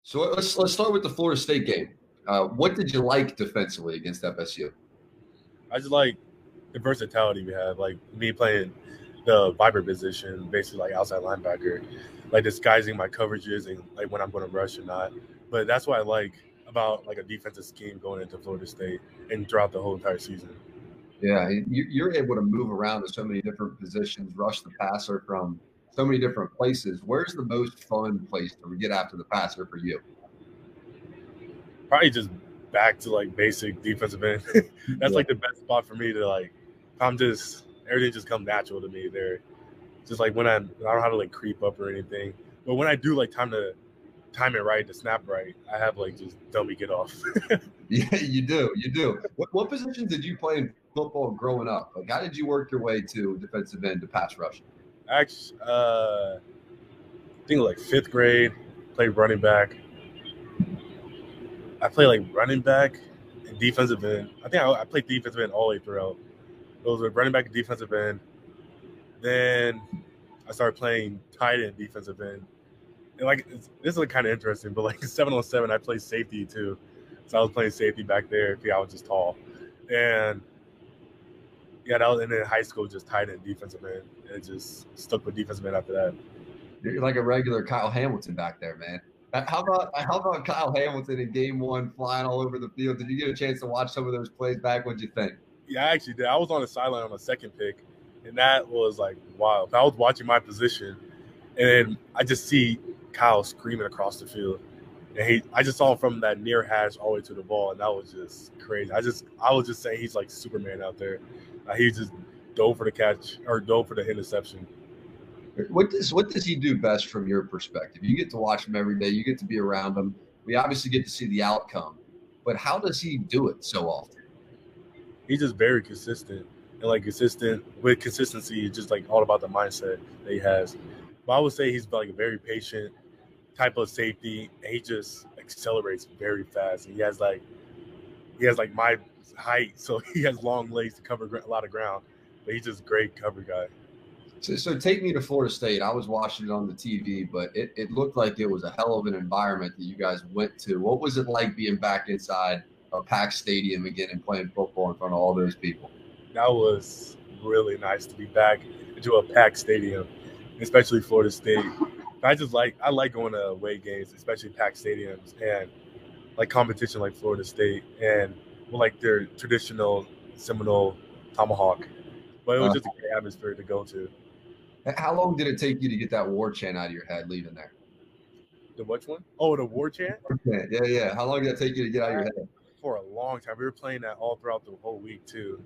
So let's start with the Florida State game. What did you like defensively against FSU? I just like the versatility we have, like me playing the viper position, basically like outside linebacker, like disguising my coverages and like when I'm going to rush or not. But that's what I like about like a defensive scheme going into Florida State and throughout the whole entire season. Yeah, you're able to move around to so many different positions, rush the passer from so many different places. Where's the most fun place to get after the passer for you? Probably just back to like basic defensive end. That's like the best spot for me to like. Everything just comes natural to me there. Just like when I don't know how to like creep up or anything, but when I do like time it right, to snap right, I have like just dummy get off. Yeah, you do. What position did you play in football growing up? Like, how did you work your way to defensive end to pass rush? Actually, I think like 5th grade, played running back. I played like running back and defensive end. I think I played defensive end all the way throughout. Those were running back and defensive end. Then I started playing tight end, defensive end. And like this is like kind of interesting, but like 7-on-7, I played safety too. So I was playing safety back there because I was just tall. And yeah, and then high school just tight end, defensive end. And it just stuck with defensive end after that. You're like a regular Kyle Hamilton back there, man. How about Kyle Hamilton in game 1 flying all over the field? Did you get a chance to watch some of those plays back? What'd you think? Yeah, I actually did. I was on the sideline on the second pick, and that was like wild. I was watching my position, and then I just see Kyle screaming across the field. And I just saw him from that near hash all the way to the ball, and that was just crazy. I was just saying he's like Superman out there. He just dove for the catch or dove for the interception. What does he do best from your perspective? You get to watch him every day. You get to be around him. We obviously get to see the outcome, but how does he do it so often? He's just very consistent, and like with consistency, it's just like all about the mindset that he has. But I would say he's like a very patient type of safety, and he just accelerates very fast. And he has like my height, so he has long legs to cover a lot of ground. But he's just a great cover guy. So take me to Florida State. I was watching it on the TV, but it looked like it was a hell of an environment that you guys went to. What was it like being back inside a packed stadium again and playing football in front of all those people? That was really nice to be back into a packed stadium, especially Florida State. I like going to away games, especially packed stadiums and like competition like Florida State and like their traditional Seminole tomahawk. But it was just a great atmosphere to go to. How long did it take you to get that war chant out of your head leaving there? The which one? Oh, the war chant? Yeah. How long did it take you to get out of your head? For a long time. We were playing that all throughout the whole week too.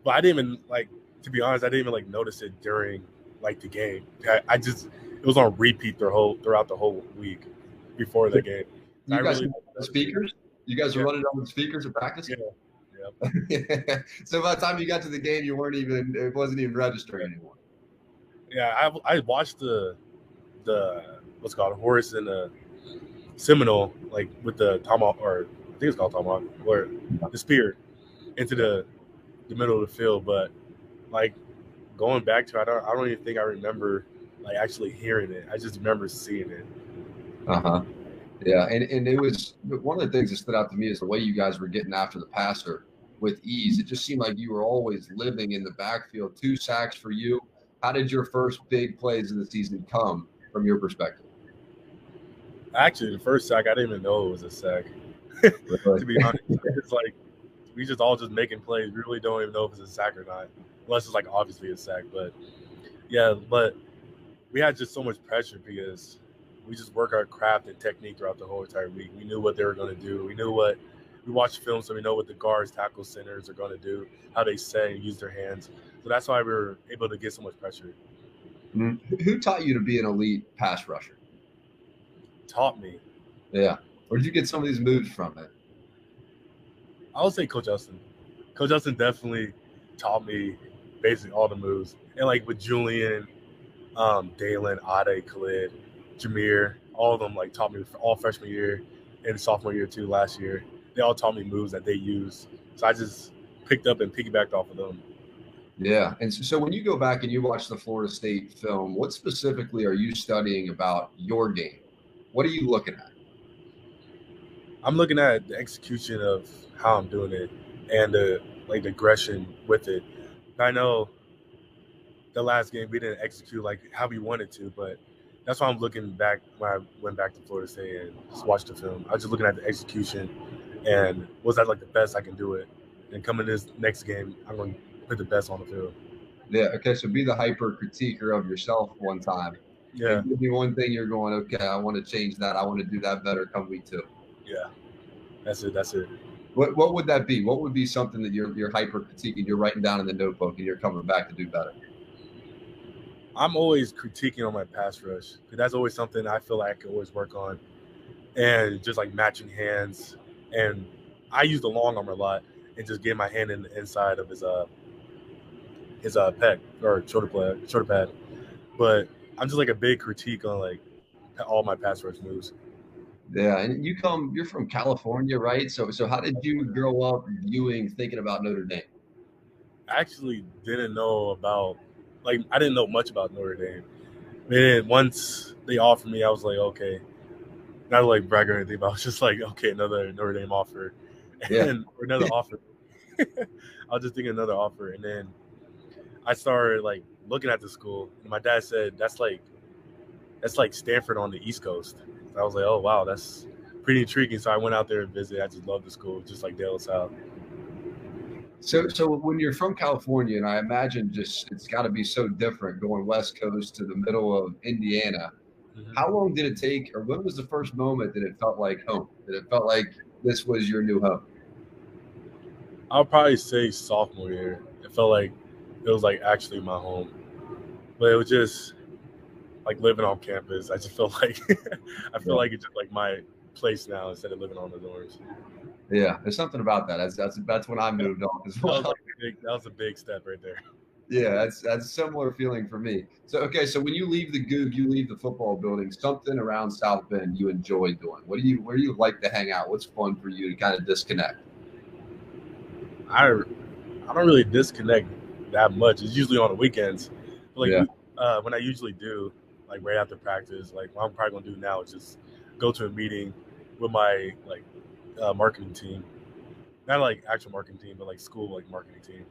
But I didn't even to be honest, I didn't even notice it during like the game. It was on repeat throughout the whole week before the game. You guys the speakers? You guys were running on the speakers at practice? Yeah. So by the time you got to the game, it wasn't even registering anymore. Yeah, I watched the what's called horse and the Seminole, like with the tomahawk, or I think it's called tomahawk, or the spear into the middle of the field. But like going back to it, I don't even think I remember like actually hearing it. I just remember seeing it. Yeah, and it was one of the things that stood out to me is the way you guys were getting after the passer with ease. It just seemed like you were always living in the backfield. 2 sacks for you. How did your first big plays of the season come from your perspective? Actually, the first sack, I didn't even know it was a sack. To be honest, it's like we just all just making plays. We really don't even know if it's a sack or not, unless it's like obviously a sack. But yeah, but we had just so much pressure because we just work our craft and technique throughout the whole entire week. We knew what they were going to do. We watched film, so we know what the guards, tackle centers are going to do, how they set and use their hands. So that's why we were able to get so much pressure. Who taught you to be an elite pass rusher? Taught me. Yeah. Where did you get some of these moves from, man? I would say Coach Justin. Coach Justin definitely taught me basically all the moves. And like with Julian, Dalen, Ade, Khalid, Jameer, all of them like taught me all freshman year and sophomore year too last year. They all taught me moves that they use. So I just picked up and piggybacked off of them. Yeah. And so when you go back and you watch the Florida State film, what specifically are you studying about your game? What are you looking at? I'm looking at the execution of how I'm doing it and the aggression with it. I know the last game we didn't execute like how we wanted to, but that's why I'm looking back when I went back to Florida State and just watched the film. I was just looking at the execution and was that like the best I can do it. And coming this next game, I'm going to put the best on the field. Yeah. Okay. So be the hyper critiquer of yourself one time. Yeah. And give me one thing you're going, okay, I want to change that. I want to do that better come week 2. Yeah. That's it. What would that be? What would be something that you're hyper critiquing, you're writing down in the notebook, and you're coming back to do better? I'm always critiquing on my pass rush because that's always something I feel like I can always work on, and just like matching hands. And I use the long arm a lot and just get my hand in the inside of his pec or shoulder pad. But I'm just like a big critique on like all my pass rush moves. Yeah, and you're from California, right? So how did you grow up thinking about Notre Dame? I actually didn't know I didn't know much about Notre Dame. Then once they offered me, I was like, okay. Not to like brag or anything, but I was just like, okay, another Notre Dame offer. And or another offer. I was just thinking another offer. And then I started like looking at the school. And my dad said that's like Stanford on the East Coast. I was like, oh wow, that's pretty intriguing. So I went out there and visited. I just love the school, just like De La Salle. So when you're from California, and I imagine it's got to be so different going West Coast to the middle of Indiana. Mm-hmm. How long did it take, or when was the first moment that it felt like home? That it felt like this was your new home? I'll probably say sophomore year. It felt like it was like actually my home, but it was just like living on campus. I just feel like like it's just like my place now instead of living on the dorms. Yeah, there's something about that. That's when I moved on as well. That was a big step right there. Yeah, that's a similar feeling for me. So when you leave the Goog, you leave the football building, something around South Bend you enjoy doing. Where do you like to hang out? What's fun for you to kind of disconnect? I don't really disconnect that much. It's usually on the weekends. When I usually do, like right after practice, like what I'm probably gonna do now is just go to a meeting with my marketing team, not like actual marketing team, but like school like marketing team,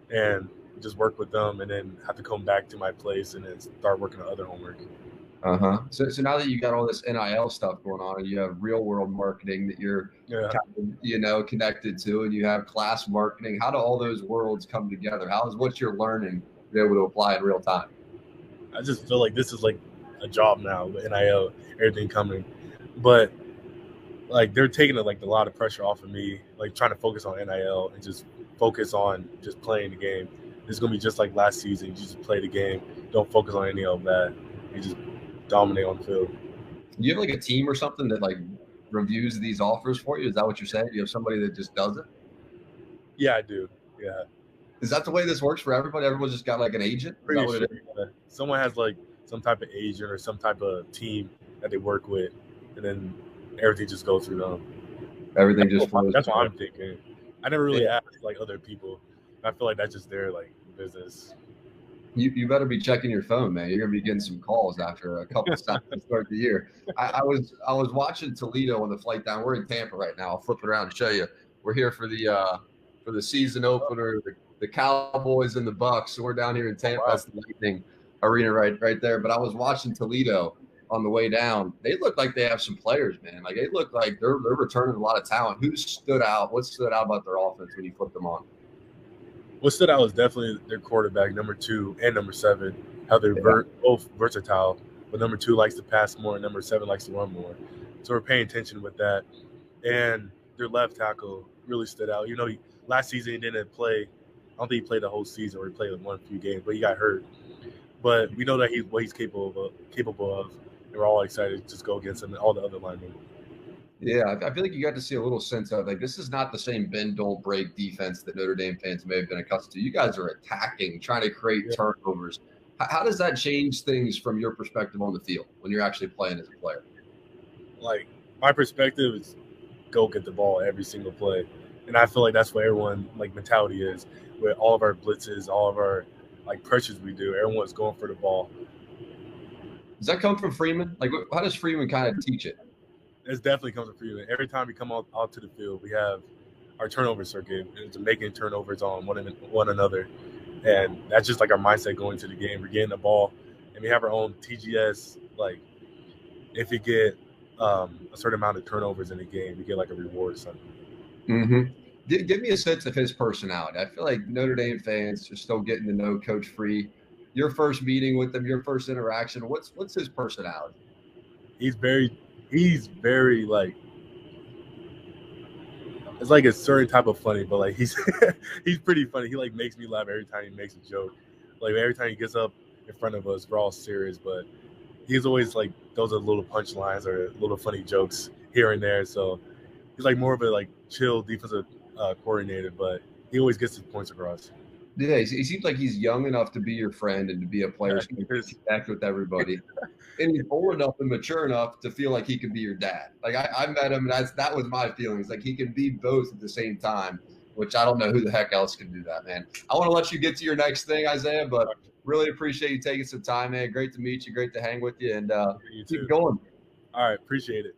and just work with them, and then have to come back to my place and then start working on other homework. So now that you got all this NIL stuff going on, and you have real world marketing that you're kind of, connected to, and you have class marketing, how do all those worlds come together? What you're learning be able to apply in real time? I just feel like this is like a job now with NIL, everything coming, but like they're taking a lot of pressure off of me, like trying to focus on NIL and just focus on just playing the game. It's gonna be just like last season. You just play the game, don't focus on any of that. You just dominate on the field. Do you have like a team or something that like reviews these offers for you? Is that what you're saying? Do you have somebody that just does it? Yeah, I do. Yeah. Is that the way this works for everybody? Everyone's just got like an agent? Pretty sure. Yeah. Someone has like some type of agent or some type of team that they work with, and then everything just goes through them. Everything just flows. That's what I'm thinking. I never really asked like other people. I feel like that's just their like business. You better be checking your phone, man. You're gonna be getting some calls after a couple of times to start the year. I was watching Toledo on the flight down. We're in Tampa right now. I'll flip it around and show you. We're here for the season opener. The Cowboys and the Bucks. So we're down here in Tampa. That's the Lightning Arena right there. But I was watching Toledo on the way down. They look like they have some players, man. Like they look like they're returning a lot of talent. Who stood out? What stood out about their offense when you flipped them on? What stood out was definitely their quarterback, number 2 and number 7. How they're both versatile, but number 2 likes to pass more, and number 7 likes to run more. So we're paying attention with that. And their left tackle really stood out. Last season he didn't play. I don't think he played the whole season, or he played one few games, but he got hurt. But we know that what he's capable of. And we're all excited to just go against him and all the other linemen. Yeah, I feel like you got to see a little sense of like this is not the same bend don't break defense that Notre Dame fans may have been accustomed to. You guys are attacking, trying to create turnovers. How does that change things from your perspective on the field when you're actually playing as a player? Like my perspective is go get the ball every single play, and I feel like that's what everyone like mentality is. With all of our blitzes, all of our like pressures we do, everyone's going for the ball. Does that come from Freeman? Like, how does Freeman kind of teach it? It definitely comes with freedom. Every time we come out to the field, we have our turnover circuit, and it's making turnovers on one another. And that's just like our mindset going to the game. We're getting the ball, and we have our own TGS. Like, if you get a certain amount of turnovers in a game, you get like a reward or something. Mm-hmm. Give me a sense of his personality. I feel like Notre Dame fans are still getting to know Coach Free. Your first meeting with him, your first interaction, what's his personality? He's very like, it's like a certain type of funny, but like he's pretty funny. He like makes me laugh every time he makes a joke. Like every time he gets up in front of us, we're all serious, but he's always like, those are little punchlines or little funny jokes here and there. So he's like more of a like chill defensive coordinator, but he always gets his points across. Yeah, he seems like he's young enough to be your friend and to be a player who's going to connect with everybody. And he's old enough and mature enough to feel like he could be your dad. Like I met him, and that was my feelings. Like he can be both at the same time, which I don't know who the heck else can do that, man. I want to let you get to your next thing, Isaiah, but really appreciate you taking some time, man. Great to meet you. Great to hang with you, and you keep going. All right, appreciate it.